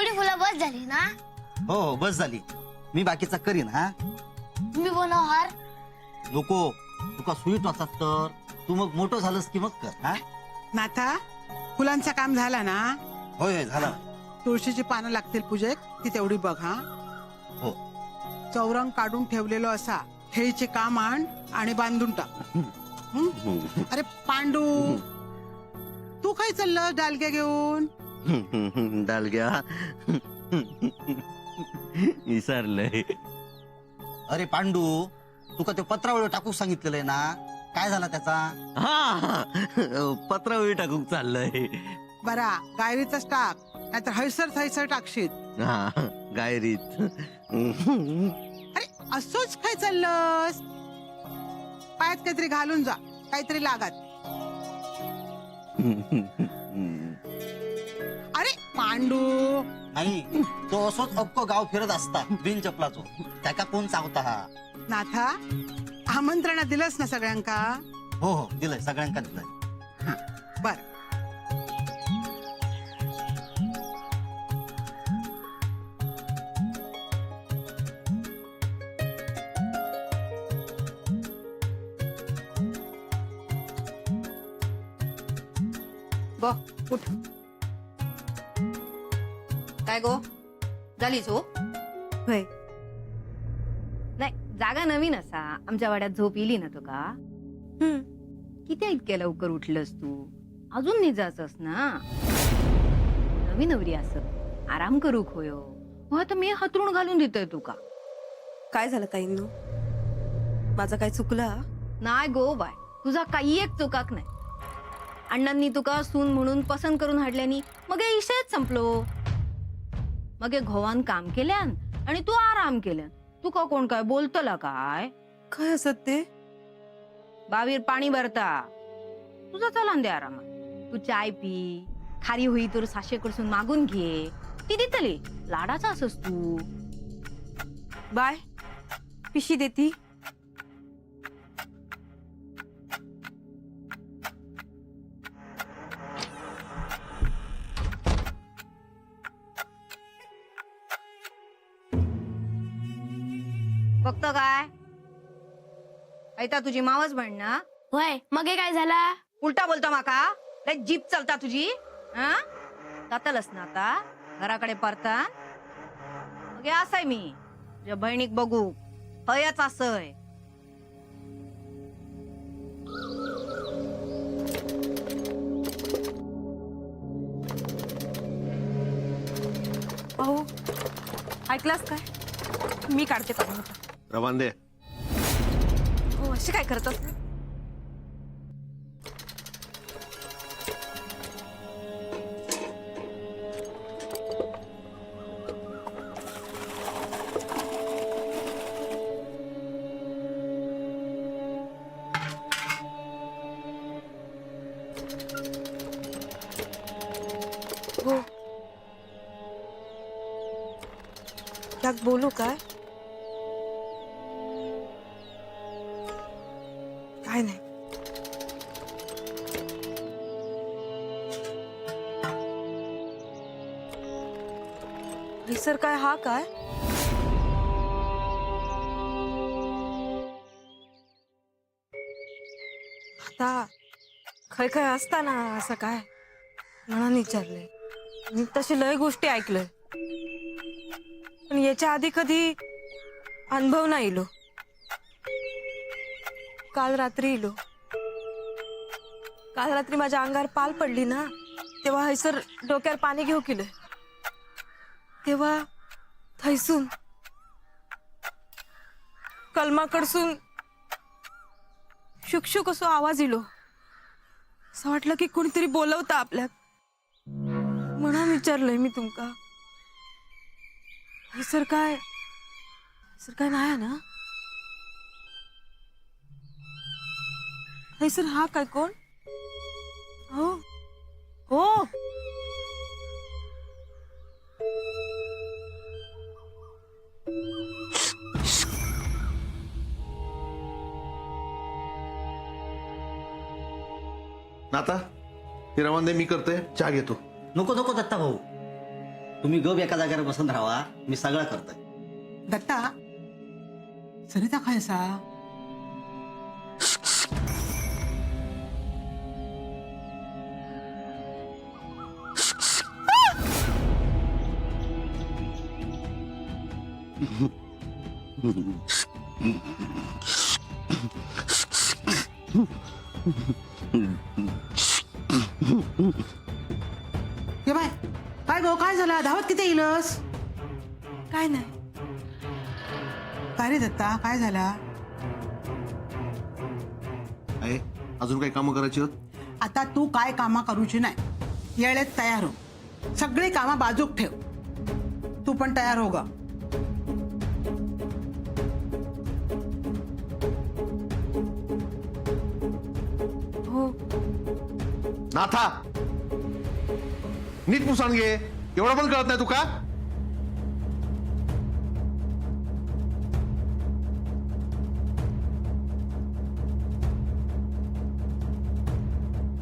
एवढी फुलं बस झाली ना? हो हो बस झाली. मी बाकीचा करीन. हा तुम्ही बनव हार. नको, तुका स्वीट वाचत तर तू मग मोठं झालंस की मग कर. हा नाथा, फुलांचं काम झालं ना? होय होय झालं. तुळशीची पानं लागतील पूजेत, ती तेवढी बघ. हा हो. चौरंग काढून ठेवलेलो असा खेळीचे काम आण आणि बांधून टाक. हं? अरे पांडू, तू काय चाललं डालग्या घेऊन? डालग्या विसरलंय. अरे पांडू, तुका ते पत्रावळ टाकू सांगितलेलं ना, काय झाला त्याचा? हा पत्रावळी टाकूक चाललंय. बरा गायरीचाच टाक, नाहीतर हैसर थैसर टाकशील. हा गायरीत. अरे असंच काय चाललंस? पायात काहीतरी घालून जा, काहीतरी लागत. अरे पांडू, नाही, तो असोच अक्को गाव फिरत असता बिन चपलाचो. त्याका कोण चावता हा? नाथा, आमंत्रण दिलंस ना सगळ्यांका? हो हो दिलंय, सगळ्यांका दिलंय. बर. उठ. काय गो झाली झोप? होय. नाही, जागा नवीन असा आमच्या वाड्यात झोप येली ना तुका? किती इतक्या लवकर उठलंस तू? अजून निजाचंस ना? नवी नवरी असत आराम करूक होयो. हो आता मी हातरून घालून देतोय तुका. काय झालं ताईंनो? माझं काय चुकला? नाही गो बाय, तुझा काही एक चुकाक नाही. अण्णांनी तुका सून म्हणून पसंत करून हाडल्यानी मग हे इशेच संपलो. मग हे घोवान काम केल्यान आणि तू आराम केल्यान तुका कोण काय बोलतला काय? काय असत ते? बावीर पाणी भरता, तुझा चलान दे आरामात. तू चाय पी, खारी होई तर साशेकडसून मागून घे, ती देतली. लाडाचा असस तू. बाय पिशी देती. फक्त काय ऐता तुझी मावच म्हण ना? होय, मग हे काय झाला? उलटा बोलतो माका? लय जीप चालता तुझी. हा जातलस ना आता घराकडे परता? मग हे असय मी तुझ्या बहिणीक बघू हयच असय. भाऊ ऐकलास काय? मी काढते पाणी. रवान दे. हो अशी काय करतात? हो याक बोलू काय? काय नाही. सर काय हा काय? आता खय खय असता ना असं काय म्हणून विचारले. मी तशी लय गोष्टी ऐकलंय पण याच्या आधी कधी अनुभव नाही इलो. काल रात्री इलो. काल रात्री माझ्या अंगावर पाल पडली ना, तेव्हा हैसर डोक्यावर पाणी घेऊ केलं. तेव्हा थैसून कलमाकडसून शुकशुक असो आवाज इलो. असं वाटलं की कोणीतरी बोलवता आपल्यात. म्हणून विचारलंय मी तुमका. सर काय नाही ना? सर हा काय कोण? हो हो नाता हे रवान दे, मी करते, चहा घेतो. नको नको दत्ता भाऊ, तुम्ही गप एका जागेवर बसून राहा, मी सगळं करतोय. दत्ता सरिता खायसा ये बाय काय गो काय झालं धावत किती येईलस काय नाही. काय रे दत्ता काय झाला आहे अजून काही कामं करायची आहेत? आता तू काय कामा करूची नाही येळेत तयार हो सगळी कामा बाजूक ठेव तू पण तयार हो ग हो नाथा नीट पुसान घे एवढं पण कळत नाही तू का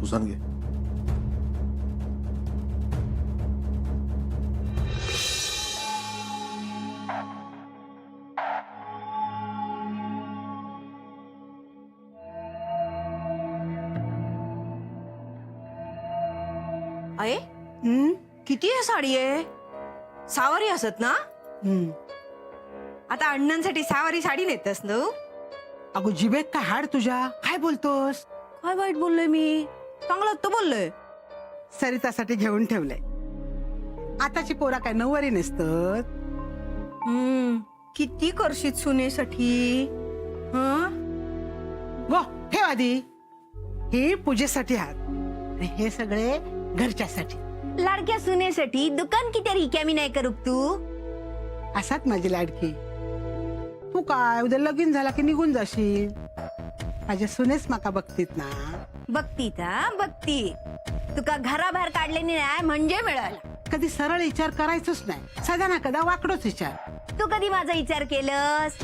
पुसान घे आहे हम्म? किती आहे साडी आहे सावारी असत ना. हम्म. आता अण्णांसाठी सावारी साडी नेतस ना. अगो जिबेत काय हाड तुझ्या काय बोलतोस काय वाईट बोललोय मी चांगलं तर बोललोय. सरितासाठी घेऊन ठेवलंय आताची पोरा काय नववारी नेसतात किती करशीत सुनेसाठी. हं गो ठेव आधी हे पूजेसाठी हात आणि हे सगळे घरच्यासाठी लाडक्या सुनेसाठी दुकान किती रिकामी नाही करू तू. असाच माझी लाडकी तू काय उद्या लगीन झाला की निघून जाशील माझ्या सुनेस माका बघतीत ना बघती ता बघती तुका घराबाहेर काढले नाही म्हणजे मिळालं. कधी सरळ विचार करायचोच नाही सदा ना कदा वाकडोच विचार. तू कधी माझा विचार केलंस.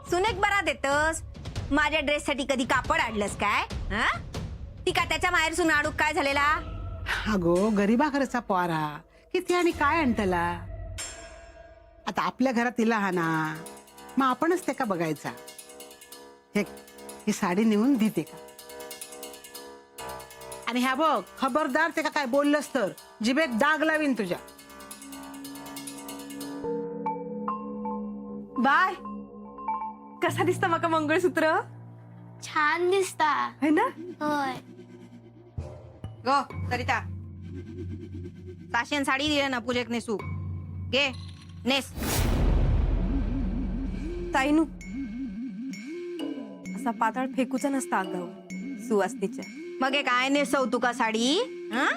सुनेक बरा देतस माझ्या ड्रेस साठी कधी कापड आणलंस काय. हा ती का त्याच्या माहेरसून आडूक काय झालेला. अगो गरीबा घरचा पोरा किती आणि काय आणतला आता आपल्या घरात तिला हा ना मग आपणच ते का बघायचा. ही साडी नेऊन देते का आणि ह्या बघ खबरदार ते का काय बोललंस तर जिभेत डाग लावीन तुझ्या. बाय कसा दिसतं मका मंगळसूत्र छान दिसता है ना. होय. गो सरिता साशेन साडी दिली ना पूजेक नेसू घे नेस. ताईनू असा पाताळ फेकूचा नसता अंगावर सुवासनीच्या. मग हे काय नेसव तुका साडी. हा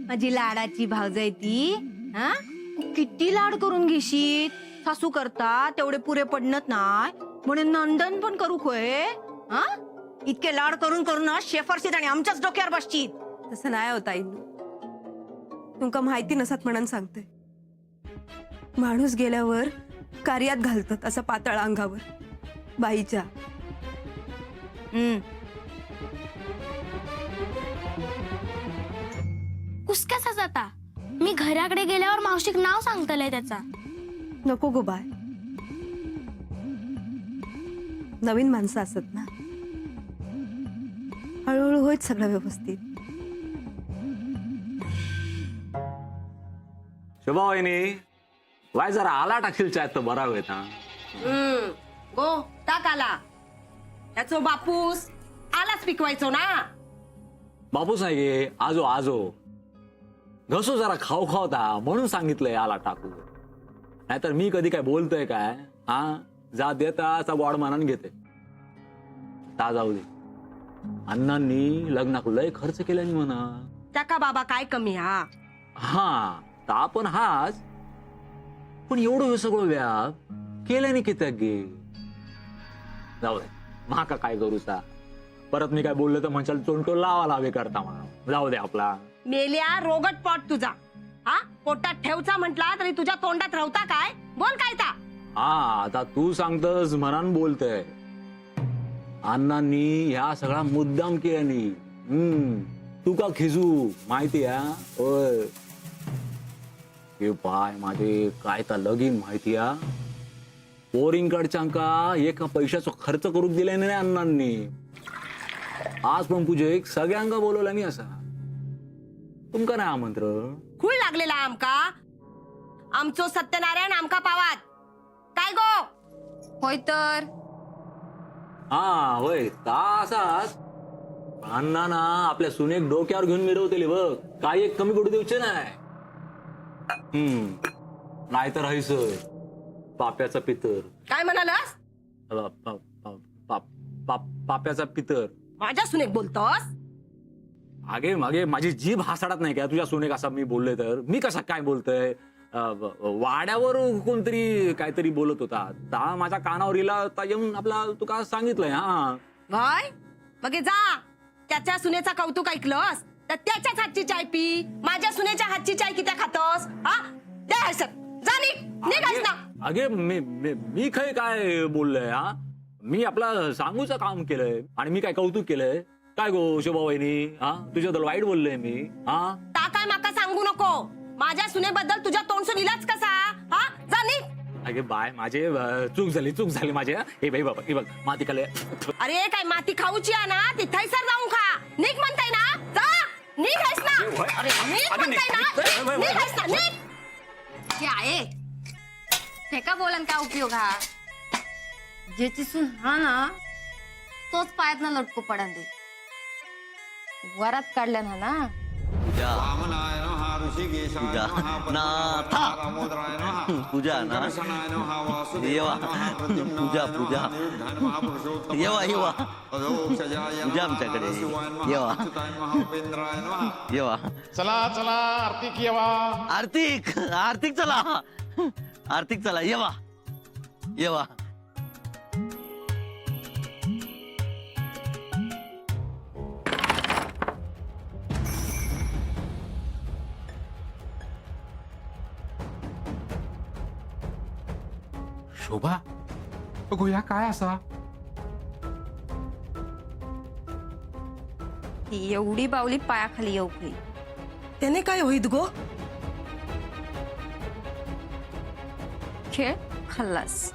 माझी लाडाची भावजाई ती. हा किती लाड करून घेशीत. सासू करता तेवढे पुरे पडणत नाय म्हणून नंदन पण करू खोय. हा इतके लाड करून करून शेफरशीत आणि आमच्याच डोक्यावर बसशीत. तसं नाही होता ताईनू तुमका माहिती नसत म्हणून सांगते. माणूस गेल्यावर कार्यात घालतात असं पातळ अंगावर बाईच्या. कुसक्याचा जाता मी घराकडे गेल्यावर मावशीक नाव सांगतलंय त्याचा. नको गो बाय नवीन माणसं असत ना हळूहळू होईत सगळं व्यवस्थित. शोभावाहिनी वाय जरा आला टाकशील चाय तर बरा होईल ना. गो टाक आला त्याचो बापूस आलाच पिकवायचो ना. बापूस नाही गे आजो आजो घसो जरा खाऊ खावता म्हणून सांगितलंय आला टाकू. नाहीतर मी कधी काय बोलतोय काय. हा जा देता गोड मानान घेते ता जाऊ दे. अण्णांनी लग्नाक लय खर्च केल्यानी म्हणा. टाका बाबा काय कमी हा. हा ता पण हाच पण एवढं हे सगळं व्याप केल्याने कित्याक गे. जाऊ दे माका काय करूचा. परत मी काय बोललो तर म्हणशाल चोंटो लावा लावे करता म्हणून. जाऊ दे आपला. मेल्या रोगट पोट तुझा. हा पोटात ठेवचा म्हटला तरी तुझ्या तोंडात राहता काय. बोल काय ता. हा आता तू सांगतस म्हणान बोलतय. अण्णांनी ह्या सगळा मुद्दाम केल्यानी. तू का खिजू माहिती आहे. हे बाय माझे काय तर लगीन माहिती आ पोरींकडच्यांका एका पैशाचा खर्च करून दिले नाही अण्णांनी. आज पण पूजेक सगळ्यांका बोलवला नाही असा. तुमका नाही आमंत्रण. खूळ लागलेला आमका. आमचो सत्यनारायण आमका पावात काय गो. होय तर हा होय तासाच अण्णा ना आपल्या सुनेक डोक्यावर घेऊन मिरवतेली बघ. काय एक कमी पडू देऊचे नाही. नाहीतर हैस पाप्याचा पितर. काय म्हणालास. पाप्याचा पितर. माझ्या सुनेक बोलतोस. मागे मागे माझी जीभ हासाडत नाही का तुझ्या सुनेक असा मी बोललोय तर. मी कसा काय बोलतोय. वाड्यावर कोणतरी काहीतरी बोलत होता ता माझ्या कानावर इला येऊन आपला तुका सांगितलंय. हा वय मग जा त्याच्या सुनेचा कौतुक ऐकलंस तर त्याच्याच हातची चाय पी. माझ्या सुनेच्या हातची चाय किती खातोस. हा द्या हर्षद जा निघायच ना. अगे मी काय बोललोय. हा मी आपला सांगूचं काम केलंय आणि मी काय कौतुक केलंय काय गो शोभा वहिनी. हा तुझ्याबद्दल वाईट बोललोय मी. हा ता काय माका सांगू नको. माझ्या सुनेबद्दल तुझ्या तोंडसून इलाच कसा. हा जा निघ. अगे बाय माझे चूक झाली माझे. हे बाई बाबा हे बघ माती खाले. अरे काय माती खाऊची आहे ना ती थैसर जाऊन खा. निघ म्हणताय ना जा निघायच ना. अरे निघ म्हणताय ना निघायच ना निघ. हे आहे हे का बोलन काय उपयोग हा. ज्याची सून हा ना तोच पायात ना लटको पडा दे. वरात काढल्या ना पूजा ना येवा पूजा पूजा येवा येवा पूजा आमच्याकडे येवा येवा. चला चला आर्थिक येवा. आर्थिक आर्थिक चला आर्थिक चला येवा येवा. शोभा अगो या काय असा. ती एवढी बावली पायाखाली येऊ काही. त्याने काय होईत गो. खेळ खल्लास.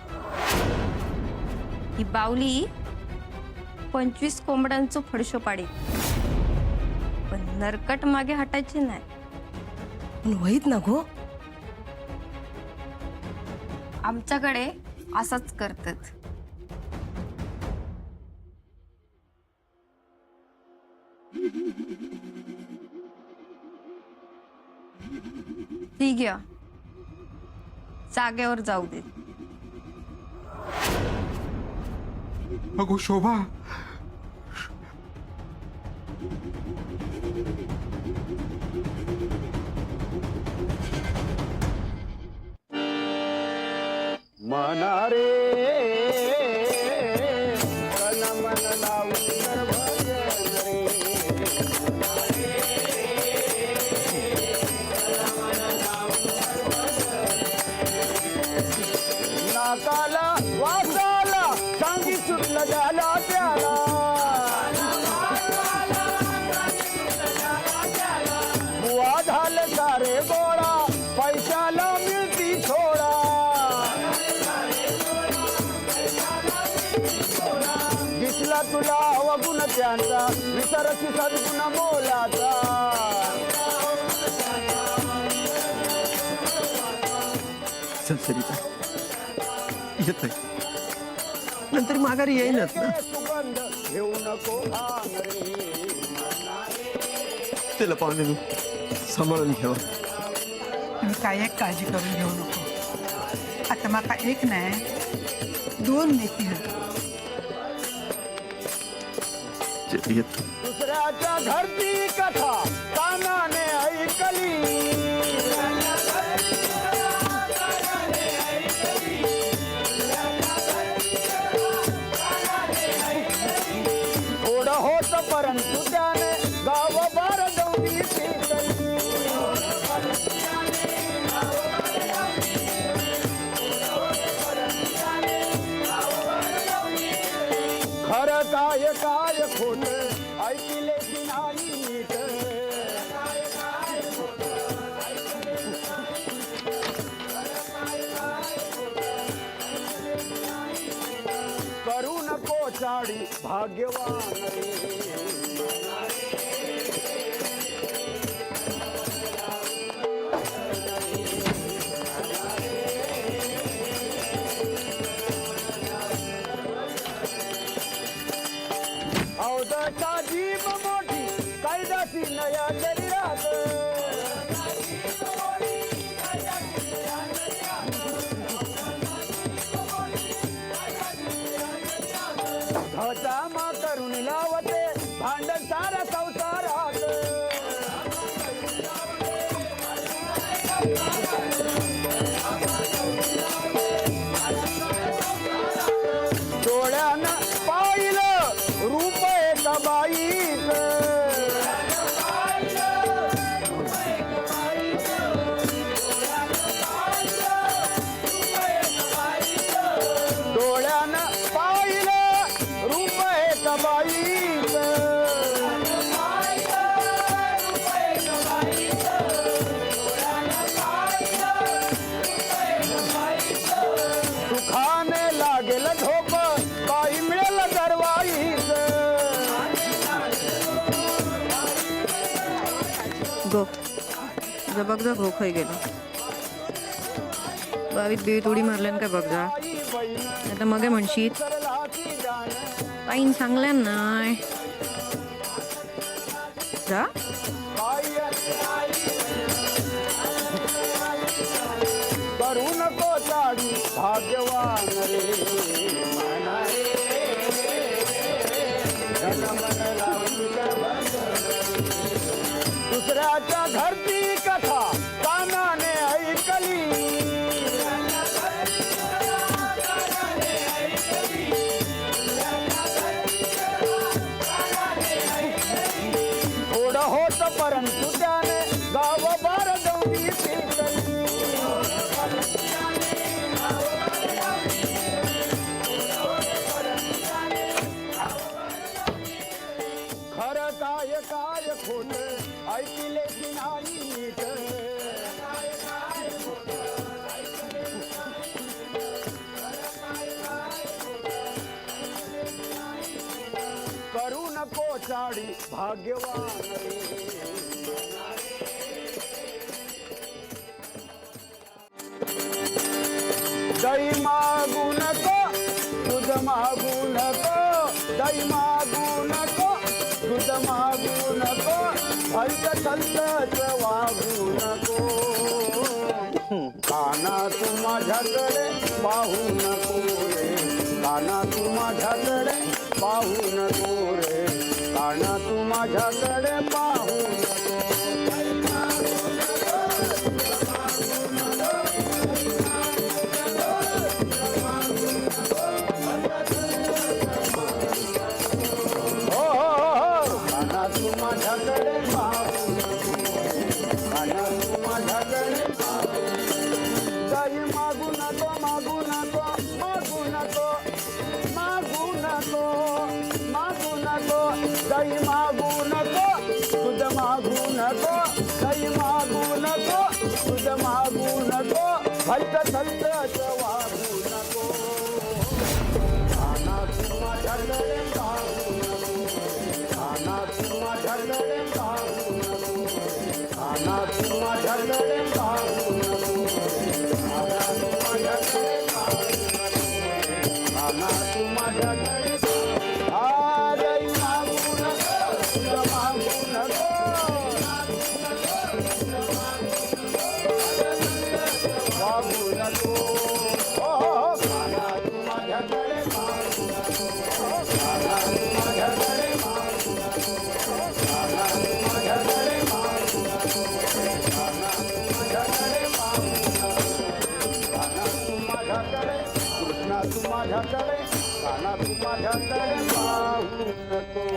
ही बावली 25 कोंबड्यांचं फडशो पाडी पण नरकट मागे हटायची नाही. पण होईत ना गो. आमच्याकडे असंच करतात. ठीक आहे जागेवर जाऊ दे. अगो शोभा नाकाला वासाला सांगी सुटलं झाला त्याला. बुवा झालं सारे गोळा पैशाला मिळती थोडा. दिसला तुला अवगुण त्यांचा विसरशी सद्गुण मोलाचा. सरिता येत नंतर माघारी येईनच ना. सुगंध घेऊ नको भांगरी. त्याला पाहुणे सांभाळून घ्यावा. तुम्ही काय एक काळजी करून घेऊ नको. आता माका एक नाही 2 नेती येत. दुसऱ्याच्या घरची कथा कानाने ऐकली. थोडं होत परंतु त्याने गाव बार दौडी शिकली. खरं काय काय खोट ऐकले की नाही नीट. कोचाडी भाग्यवान रे अवदसा जीव मोठी कैदासी नया शरीरात धचामा करून लावते भांडण सारा संसारात डोळ्यानं पाहिलं रूप एका बाईचं डोळ्यानं पाहिलं रूप एका बाईचं सुखाने लागेल झोप बाई मिळेल दरवाईचं गो जा बघ जा गो खय गेलो बावीत बीवीत उडी मारल्यान काय बघ जा आता मगे म्हणशीत ताईन सांगल्यान नाय जा करू नको चाडी भाग्यवान रे मना रे धन मन लावून दुसऱ्याच्या घरची कथा कानाने ऐकली थोडं होत परंतु त्याने गाव बार दौडी पिकली खरं काय काय खोट ऐकले की नाही नीट करू नको चाडी भाग्यवान रे दही मागू नको दूध मागू नको दही मागू नको दूध मागू नको भलत चलत वागू नको काना तू माझ्याकडे पाहू नको रे काना तू माझ्याकडे पाहू नको रे काना तू माझ्याकडे पाहू नको हो हो हो काना तू माझ्याकडे पाहू नको काना तू माझ्याकडे पाहू काही मागू नको मागू नको मागू नको मागू नको मागू नको काही मागू नको तुझ मागू नको काही मागू नको तुझ मागू नको भलत थलत वागू नको काना तू माझ्याकडे पाहू नको काना तू माझ्याकडे पाहू नको काना तू माझ्याकडे पाहू नको काना तू माझ्याकडे पाहू नको काना तू माझ्याकडे आरई मागू नको तुझ मागू नको वागू नको हो हो काना तू माझ्याकडे पाहू नको काना तू माझ्याकडे पाहू नको काना तू माझ्याकडे पाहू नको काना तू माझ्याकडे पाहू नको काना तू माझ्याकडे कृष्णा तू माझ्याकडे काना तू माझ्याकडे पाहू नको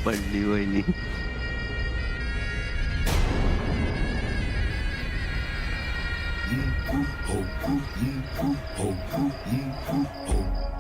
पडली वहिनी. हो